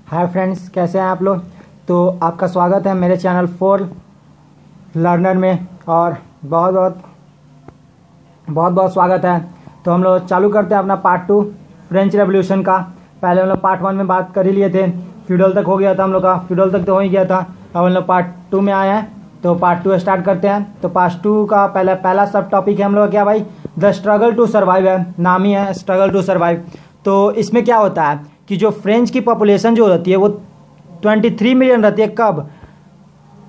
Hi friends, कैसे हैं आप लोग। तो आपका स्वागत है मेरे चैनल फॉर लर्नर में और बहुत बहुत स्वागत है। तो हम लोग चालू करते हैं अपना पार्ट 2 फ्रेंच रेवोल्यूशन का। पहले हम लोग पार्ट 1 में बात कर ही लिए थे, फ्यूडल तक हो गया था हम लोग का, फ्यूडल तक तो हो ही गया था। अब हम लोग पार्ट 2 में आए हैं, तो पार्ट 2 स्टार्ट करते हैं। तो पार्ट 2 का पहला सब टॉपिक है हम लोग क्या भाई, द स्ट्रगल टू सर्वाइव है, नाम ही है स्ट्रगल टू सर्वाइव। तो इसमें क्या होता है कि जो फ्रेंच की पॉपुलेशन जो रहती है वो 23 मिलियन रहती है। कब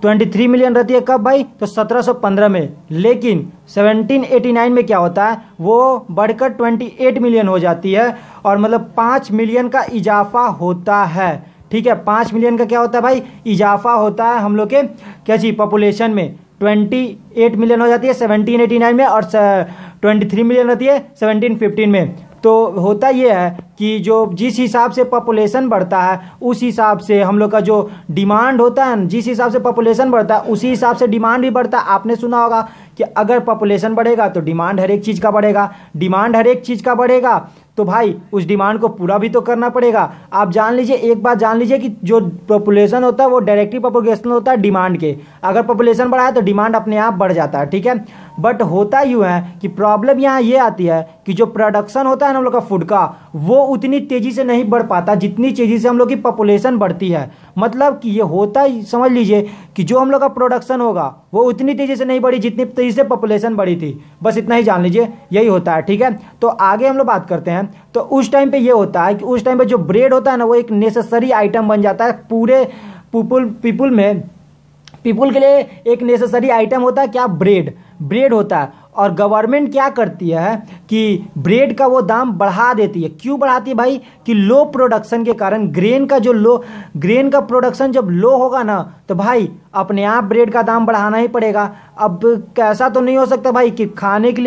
23 मिलियन रहती है कब भाई, तो 1715 में। लेकिन 1789 में क्या होता है, वो बढ़कर 28 मिलियन हो जाती है और मतलब 5 मिलियन का इजाफा होता है। ठीक है, 5 मिलियन का क्या होता है भाई, इजाफा होता है हम लोग के क्या चीज पॉपुलेशन में। 28 मिलियन हो जाती है 1789 में और 23 मिलियन रहती है 1715 में। तो होता ये है कि जो जिस हिसाब से पॉपुलेशन बढ़ता है उस हिसाब से हम लोग का जो डिमांड होता है, जिस हिसाब से पॉपुलेशन बढ़ता है उसी हिसाब से डिमांड भी बढ़ता है। आपने सुना होगा कि अगर पॉपुलेशन बढ़ेगा तो डिमांड हर एक चीज़ का बढ़ेगा, डिमांड हर एक चीज़ का बढ़ेगा तो भाई उस डिमांड को पूरा भी तो करना पड़ेगा। आप जान लीजिए, एक बात जान लीजिए कि जो पॉपुलेशन होता है वो डायरेक्टली प्रोपोगेशन होता है डिमांड के। अगर पॉपुलेशन बढ़ा है तो डिमांड अपने आप बढ़ जाता है। ठीक है, बट होता यूँ है कि प्रॉब्लम यहाँ ये आती है कि जो प्रोडक्शन होता है ना हम लोग का फूड का, वो उतनी तेजी से नहीं बढ़ पाता जितनी तेजी से हम लोग की पॉपुलेशन बढ़ती है। मतलब कि ये होता ही समझ लीजिए कि जो हम लोग का प्रोडक्शन होगा वो उतनी तेजी से नहीं बढ़ी जितनी तेजी से पॉपुलेशन बढ़ी थी। बस इतना ही जान लीजिए, यही होता है। ठीक है, तो आगे हम लोग बात करते हैं। तो उस टाइम पे ये होता है कि उस टाइम पे जो ब्रेड होता है ना वो एक नेसेसरी आइटम बन जाता है पूरे पीपुल के लिए। एक नेसेसरी आइटम होता है क्या, ब्रेड होता है। और गवर्नमेंट क्या करती है कि ब्रेड का वो दाम बढ़ा देती है। क्यों बढ़ाती है भाई, कि लो प्रोडक्शन के कारण ग्रेन का प्रोडक्शन जब लो होगा ना तो भाई अपने आप ब्रेड का दाम बढ़ाना ही पड़ेगा। अब कैसा तो नहीं हो सकता भाई कि खाने के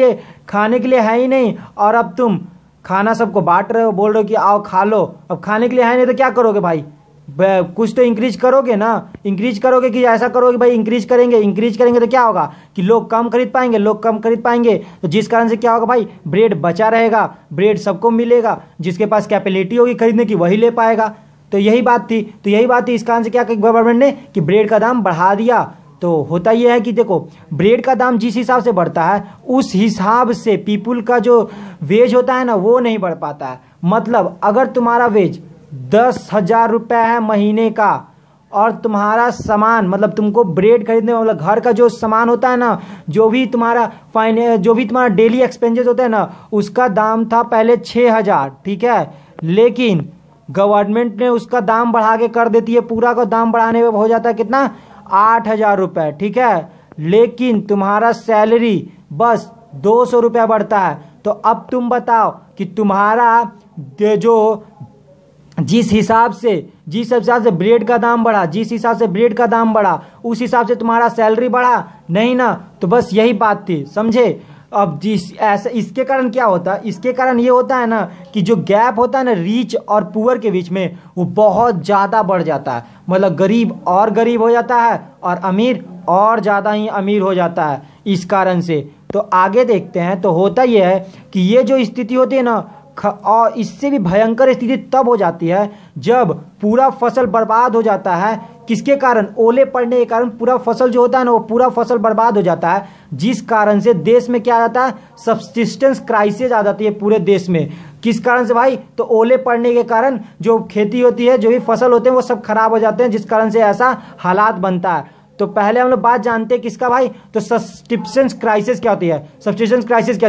लिए है ही नहीं और अब तुम खाना सबको बांट रहे हो, बोल रहे हो कि आओ खा लो। अब खाने के लिए है नहीं तो क्या करोगे भाई, कुछ तो इंक्रीज करोगे ना। इंक्रीज करोगे कि ऐसा करोगे भाई इंक्रीज करेंगे तो क्या होगा कि लोग कम खरीद पाएंगे। तो जिस कारण से क्या होगा भाई, ब्रेड बचा रहेगा, ब्रेड सबको मिलेगा, जिसके पास कैपेबिलिटी होगी खरीदने की वही ले पाएगा। तो यही बात थी इस कारण से क्या गवर्नमेंट ने कि ब्रेड का दाम बढ़ा दिया। तो होता यह है कि देखो ब्रेड का दाम जिस हिसाब से बढ़ता है उस हिसाब से पीपुल का जो वेज होता है ना वो नहीं बढ़ पाता है। मतलब अगर तुम्हारा वेज 10,000 रुपये है महीने का और तुम्हारा सामान मतलब तुमको ब्रेड खरीदने में मतलब घर का जो सामान होता है ना, जो भी तुम्हारा डेली एक्सपेंसेस होता है ना उसका दाम था पहले 6,000। ठीक है, लेकिन गवर्नमेंट ने उसका दाम बढ़ा के कर देती है, पूरा का दाम बढ़ाने में हो जाता है कितना, 8,000 रुपये। ठीक है, लेकिन तुम्हारा सैलरी बस 200 रुपया बढ़ता है। तो अब तुम बताओ कि तुम्हारा जो जिस हिसाब से ब्रेड का दाम बढ़ा उस हिसाब से तुम्हारा सैलरी बढ़ा नहीं ना। तो बस यही बात थी, समझे। अब इसके कारण क्या होता है, इसके कारण ये होता है ना कि जो गैप होता है ना रिच और पुअर के बीच में वो बहुत ज़्यादा बढ़ जाता है। मतलब गरीब और गरीब हो जाता है और अमीर और ज़्यादा ही अमीर हो जाता है इस कारण से। तो आगे देखते हैं। तो होता ये है कि ये जो स्थिति होती है ना, और इससे भी भयंकर स्थिति तब हो जाती है जब पूरा फसल बर्बाद हो जाता है। किसके कारण, ओले पड़ने के कारण पूरा फसल जो होता है ना वो पूरा फसल बर्बाद हो जाता है, जिस कारण से देश में क्या आ जाता है, सब्सिस्टेंस क्राइसिस आ जाती है पूरे देश में। किस कारण से भाई, तो ओले पड़ने के कारण जो खेती होती है, जो भी फसल होते हैं वो सब खराब हो जाते हैं, जिस कारण से ऐसा हालात बनता है। तो पहले हम लोग बात जानते हैं किसका भाई, तो सब्सिस्टेंस क्राइसिस क्या होती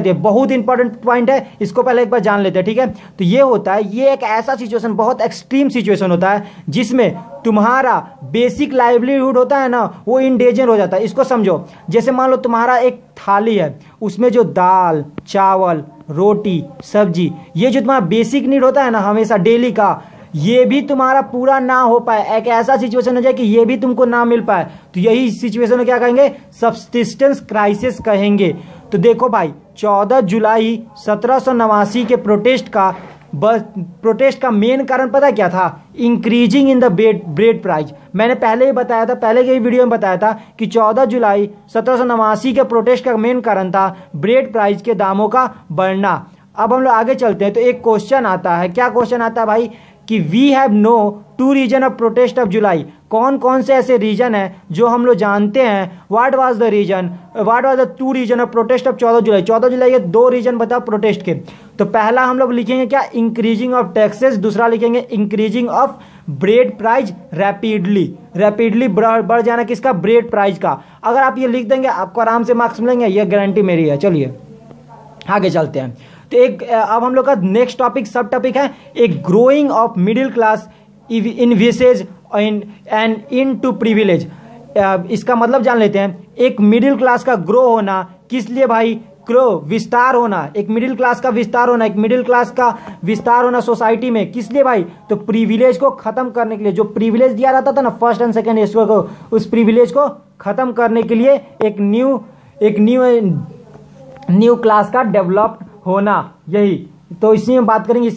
है। बहुत इंपॉर्टेंट पॉइंट है, इसको पहले एक बार जान लेते हैं। ठीक है, तो ये होता है, ये एक ऐसा सिचुएशन, बहुत एक्सट्रीम सिचुएशन होता है जिसमें तुम्हारा बेसिक लाइवलीहुड होता है ना वो इंडेंजर हो जाता है। इसको समझो, जैसे मान लो तुम्हारा एक थाली है, उसमें जो दाल चावल रोटी सब्जी ये जो तुम्हारा बेसिक नीड होता है ना हमेशा डेली का, ये भी तुम्हारा पूरा ना हो पाए, एक ऐसा सिचुएशन हो जाए कि ये भी तुमको ना मिल पाए, तो यही सिचुएशन को क्या कहेंगे, सब्सिस्टेंस क्राइसिस कहेंगे। तो देखो भाई 14 जुलाई 1789 के प्रोटेस्ट का मेन कारण पता क्या था, increasing in the bread price. मैंने पहले ही बताया था, पहले के ही वीडियो में बताया था कि 14 जुलाई 1789 के प्रोटेस्ट का मेन कारण था ब्रेड प्राइस के दामों का बढ़ना। अब हम लोग आगे चलते हैं। तो एक क्वेश्चन आता है, क्या क्वेश्चन आता है भाई, कि we have no 2 reason of protest of July. कौन कौन से ऐसे रीजन है जो हम लोग जानते हैं। What was the reason, what was the 2 reason of protest of 14 July. 14 जुलाई के 2 रीजन बताओ प्रोटेस्ट के। तो पहला हम लोग लिखेंगे क्या, इंक्रीजिंग ऑफ टैक्सेस। दूसरा लिखेंगे increasing of bread price rapidly बढ़ जाना किसका, ब्रेड प्राइस का। अगर आप ये लिख देंगे आपको आराम से मार्क्स मिलेंगे, ये गारंटी मेरी है। चलिए आगे चलते हैं। तो एक अब हम लोग का नेक्स्ट टॉपिक सब टॉपिक है एक growing of middle class envisages and in to privilege. इसका मतलब जान लेते हैं। एक मिडिल क्लास का ग्रो होना किस लिए भाई, विस्तार होना, एक मिडिल क्लास का विस्तार होना, एक मिडिल क्लास का विस्तार होना सोसाइटी में किस लिए भाई, तो प्रिविलेज को खत्म करने के लिए। जो प्रिविलेज दिया रहता था ना फर्स्ट एंड सेकंड ईयर को, उस प्रिविलेज को खत्म करने के लिए एक न्यू क्लास का डेवलप होना, यही। तो इसी में बात करेंगे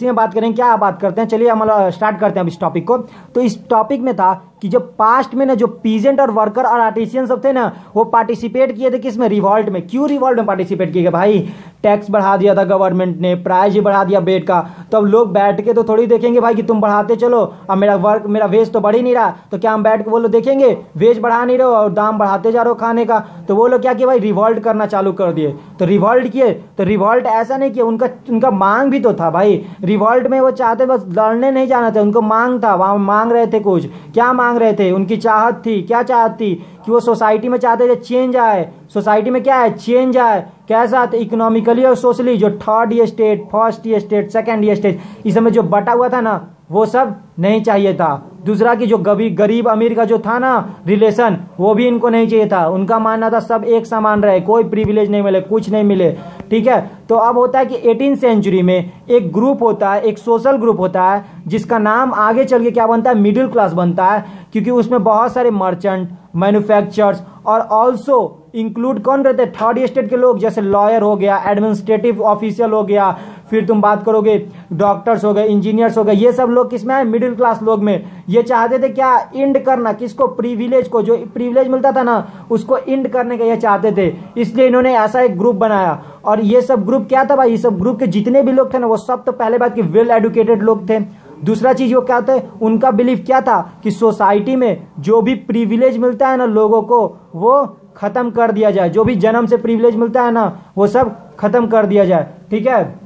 क्या बात करते हैं। चलिए हम स्टार्ट करते हैं अब इस टॉपिक को। तो इस टॉपिक में था कि जब पास्ट में ना जो पीजेंट और वर्कर और आर्टिसियन सब थे ना, वो पार्टिसिपेट किए थे किसमें, रिवॉल्ट में। क्यों रिवॉल्ट में पार्टिसिपेट किए भाई, टैक्स बढ़ा दिया था गवर्नमेंट ने, प्राइस ही बढ़ा दिया ब्रेड का। तो अब लोग बैठ के तो थोड़ी देखेंगे भाई कि तुम बढ़ाते चलो, अब मेरा वेज तो बढ़ ही नहीं रहा, तो क्या हम बैठ के वो लोग देखेंगे वेज बढ़ा नहीं रहे हो और दाम बढ़ाते जा रहे हो खाने का। तो वो लोग क्या किया भाई, रिवॉल्ट करना चालू कर दिए। तो रिवॉल्ट किए, तो रिवॉल्ट ऐसा नहीं किया, उनका मांग भी तो था भाई। रिवॉल्ट में वो चाहते बस लड़ने नहीं जाना था, उनको मांग था, वहां मांग रहे थे कुछ। क्या मांग रहे थे, उनकी चाहत थी, क्या चाहत थी कि वो सोसाइटी में चाहते थे चेंज आए। सोसाइटी में क्या है, चेंज आए। कैसा, इकोनॉमिकली और सोशली। जो third state, first state, second state, इस समय जो बटा हुआ था ना, वो सब नहीं चाहिए था। दूसरा कि जो गरीब अमीर का जो था ना रिलेशन, वो भी इनको नहीं चाहिए था। उनका मानना था सब एक समान रहे, कोई प्रिविलेज नहीं मिले, कुछ नहीं मिले, ठीक है। तो अब होता है कि 18th सेंचुरी में एक ग्रुप होता है, एक सोशल ग्रुप होता है, जिसका नाम आगे चल के क्या बनता है, मिडिल क्लास बनता है। क्योंकि उसमें बहुत सारे मर्चेंट, मैन्युफैक्चरर्स और ऑल्सो इंक्लूड कौन रहते हैं, थर्ड स्टेट के लोग, जैसे लॉयर हो गया, एडमिनिस्ट्रेटिव ऑफिशियल हो गया, फिर तुम बात करोगे डॉक्टर्स हो गए, इंजीनियर्स हो गए। ये सब लोग किसमें है, मिडिल क्लास लोग में। ये चाहते थे क्या, इंड करना किसको, प्रिविलेज को। जो प्रिविलेज मिलता था ना उसको इंड करने का ये चाहते थे। इसलिए इन्होंने ऐसा एक ग्रुप बनाया। और ये सब ग्रुप क्या था भाई, ये सब ग्रुप के जितने भी लोग थे ना, वो सब तो पहले बात की वेल एडुकेटेड लोग थे। दूसरा चीज वो क्या था, उनका बिलीफ क्या था कि सोसाइटी में जो भी प्रिविलेज मिलता है ना लोगों को, वो खत्म कर दिया जाए। जो भी जन्म से प्रिविलेज मिलता है ना, वो सब खत्म कर दिया जाए, ठीक है।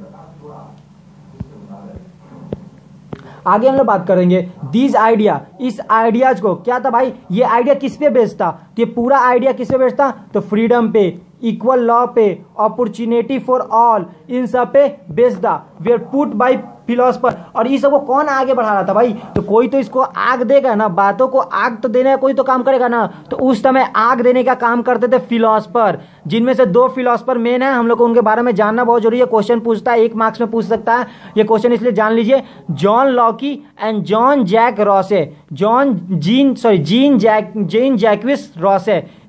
आगे हम लोग बात करेंगे दिस आइडिया, इस आइडियाज को क्या था भाई, ये आइडिया किस पे बेस्ड था, तो ये पूरा आइडिया किस पे बेस्ड था, तो फ्रीडम पे, इक्वल लॉ पे, अपॉर्चुनिटी फॉर ऑल, इन सब पे बेस्ड था। वे आर पुट बाय फिलोसफर। और ये सब को कौन आगे बढ़ा रहा था भाई, तो कोई तो इसको आग देगा ना, बातों को आग तो देने का कोई तो काम करेगा ना। तो उस समय आग देने का काम करते थे फिलोसफर, जिनमें से 2 फिलोसफर मेन है। हम लोग को उनके बारे में जानना बहुत जरूरी है। क्वेश्चन पूछता है, 1 मार्क्स में पूछ सकता है ये क्वेश्चन, इसलिए जान लीजिए। John Locke and John Jacques Rousseau,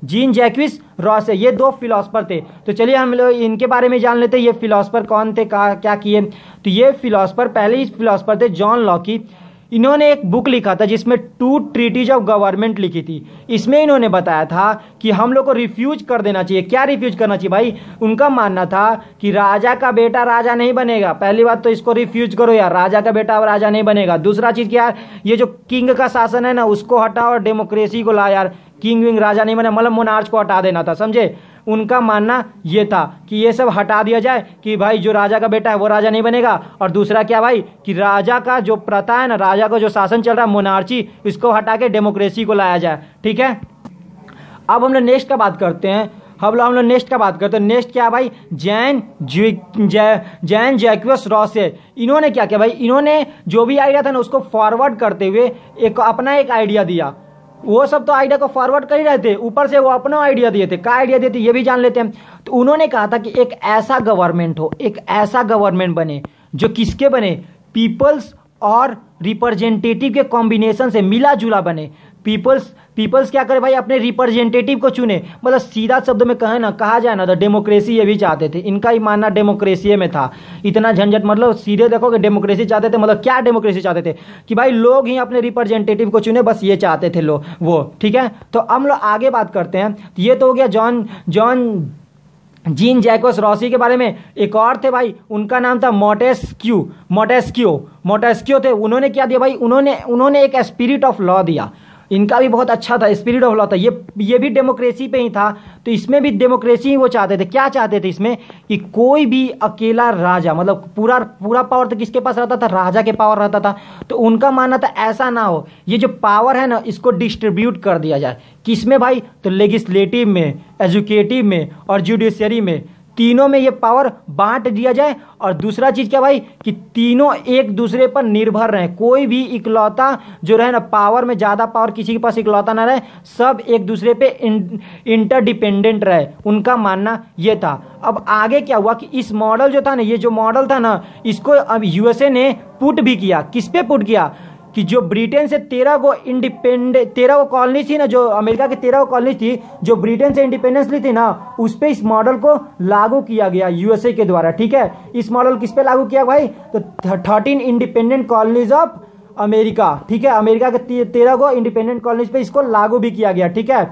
Jean Jacques Rousseau, ये 2 फिलोसफर थे। तो चलिए हम लोग इनके बारे में जान लेते हैं, ये फिलोसफर कौन थे, क्या किए। तो ये फिलोसफर, पहले ही फिलोसफर थे जॉन लॉकी। इन्होंने एक बुक लिखा था जिसमें 2 ट्रीटीज ऑफ गवर्नमेंट लिखी थी। इसमें इन्होंने बताया था कि हम लोग को रिफ्यूज कर देना चाहिए। क्या रिफ्यूज करना चाहिए भाई, उनका मानना था कि राजा का बेटा राजा नहीं बनेगा। पहली बात तो इसको रिफ्यूज करो यार, राजा का बेटा राजा नहीं बनेगा। दूसरा चीज क्या, ये जो किंग का शासन है ना उसको हटाओ और डेमोक्रेसी को ला यार। किंग विंग राजा नहीं बने, मतलब मोनार्च को हटा देना था, समझे। उनका मानना ये था कि ये सब हटा दिया जाए, कि भाई जो राजा का बेटा है वो राजा नहीं बनेगा। और दूसरा क्या भाई, कि राजा का जो प्रथा है ना, राजा का जो शासन चल रहा है मोनार्ची, इसको हटा के डेमोक्रेसी को लाया जाए, ठीक है। अब हम लोग नेक्स्ट का बात करते हैं। हम लोग नेक्स्ट का बात करते हैं। नेक्स्ट क्या भाई, जैन जैक्विस रॉसे। इन्होंने क्या किया भाई, इन्होंने जो भी आइडिया था ना उसको फॉरवर्ड करते हुए अपना एक आइडिया दिया। वो सब तो आइडिया को फॉरवर्ड कर ही रहे थे, ऊपर से वो अपना आइडिया दिए थे। क्या आइडिया दिए थे ये भी जान लेते हैं। तो उन्होंने कहा था कि एक ऐसा गवर्नमेंट हो, एक ऐसा गवर्नमेंट बने जो किसके बने, पीपल्स और रिप्रेजेंटेटिव के कॉम्बिनेशन से मिला जुला बने। पीपल्स क्या करे भाई, अपने रिप्रेजेंटेटिव को चुने। मतलब सीधा शब्द में कहा जाए ना तो डेमोक्रेसी ये भी चाहते थे। इनका ही मानना डेमोक्रेसी में था। इतना झंझट, मतलब सीधे देखोगे डेमोक्रेसी चाहते थे, मतलब क्या डेमोक्रेसी चाहते थे कि भाई लोग ही अपने रिप्रेजेंटेटिव को चुने, बस ये चाहते थे लोग वो, ठीक है। तो हम लोग आगे बात करते हैं। ये तो हो गया जीन जैकोस रॉसी के बारे में एक और थे भाई, उनका नाम था मोटेस्क्यू थे। उन्होंने क्या दिया भाई, उन्होंने एक स्पिरिट ऑफ लॉ दिया। इनका भी बहुत अच्छा था, स्पिरिट ऑफ लॉ था। ये भी डेमोक्रेसी पे ही था, तो इसमें भी डेमोक्रेसी ही वो चाहते थे। क्या चाहते थे इसमें कि कोई भी अकेला राजा, मतलब पूरा पावर तो किसके पास रहता था, राजा के पावर रहता था। तो उनका मानना था ऐसा ना हो, ये जो पावर है ना इसको डिस्ट्रीब्यूट कर दिया जाए। किसमें भाई, तो लेजिस्लेटिव में, एजुकेटिव में और जुडिशरी में, तीनों में ये पावर बांट दिया जाए। और दूसरा चीज क्या भाई, कि तीनों एक दूसरे पर निर्भर रहे, कोई भी इकलौता जो रहे ना पावर में, ज्यादा पावर किसी के पास इकलौता ना रहे, सब एक दूसरे पे इंटरडिपेंडेंट रहे। उनका मानना ये था। अब आगे क्या हुआ कि इस मॉडल जो था ना, ये जो मॉडल था ना, इसको अब यूएसए ने पुट भी किया। किस पे पुट किया, कि जो ब्रिटेन से 13 गो कॉलोनी थी ना, जो अमेरिका की 13 कॉलोनी थी, जो ब्रिटेन से इंडिपेंडेंस ली थी ना, उस पे इस मॉडल को लागू किया गया यूएसए के द्वारा। ठीक है, इस मॉडल किस पे लागू किया भाई, तो 13 इंडिपेंडेंट कॉलोनीज ऑफ अमेरिका। ठीक है, अमेरिका के 13 गो इंडिपेंडेंट कॉलोनीज पे इसको लागू भी किया गया। ठीक है,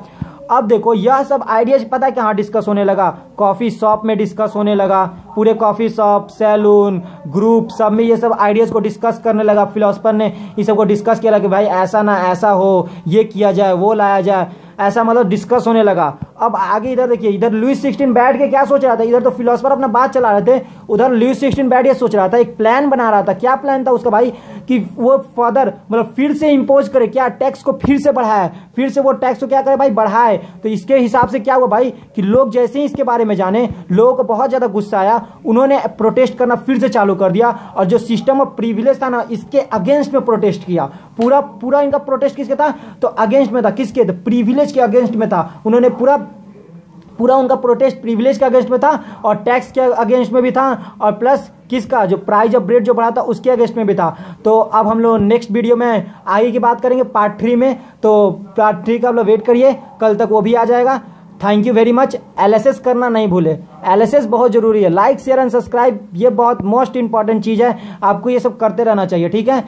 अब देखो यह सब आइडियाज पता है कहाँ डिस्कस होने लगा, कॉफी शॉप में डिस्कस होने लगा। पूरे कॉफी शॉप, सैलून, ग्रुप सब में ये सब आइडियाज को डिस्कस करने लगा। फिलोसफर ने इस सब को डिस्कस किया कि भाई ऐसा ना ऐसा हो, ये किया जाए, वो लाया जाए, ऐसा मतलब डिस्कस होने लगा। अब आगे इधर देखिए, इधर लुईस 16 बैठ के क्या सोच रहा था, इधर तो फिलोसफर अपना बात चला रहे थे, उधर लुईस 16 बैठ के सोच रहा था, एक प्लान बना रहा था। क्या प्लान था उसका भाई, कि वो फर्दर मतलब फिर से इंपोज करे, क्या टैक्स को फिर से बढ़ाए, फिर से वो टैक्स को क्या करे भाई, बढ़ाए। तो इसके हिसाब से क्या हुआ भाई, कि लोग जैसे ही इसके बारे में जाने, लोगों को बहुत ज्यादा गुस्सा आया, उन्होंने प्रोटेस्ट करना फिर से चालू कर दिया। और जो सिस्टम ऑफ प्रिविलेज था ना, इसके अगेंस्ट में प्रोटेस्ट किया। पूरा इनका प्रोटेस्ट किसके था, तो अगेंस्ट में था। किसके, तो प्रिविलेज के अगेंस्ट में था। उन्होंने पूरा उनका प्रोटेस्ट प्रिविलेज के अगेंस्ट में था, और टैक्स के अगेंस्ट में भी था, और प्लस किसका, जो प्राइस ऑफ ब्रेड जो बढ़ा था उसके अगेंस्ट में भी था। तो अब हम लोग नेक्स्ट वीडियो में आगे की बात करेंगे, पार्ट 3 में। तो पार्ट 3 का आप लोग वेट करिए, कल तक वो भी आ जाएगा। Thank you very much. LSS करना नहीं भूले, एलएसएस बहुत जरूरी है। लाइक, शेयर एंड सब्सक्राइब, ये बहुत मोस्ट इंपॉर्टेंट चीज है, आपको ये सब करते रहना चाहिए। ठीक है।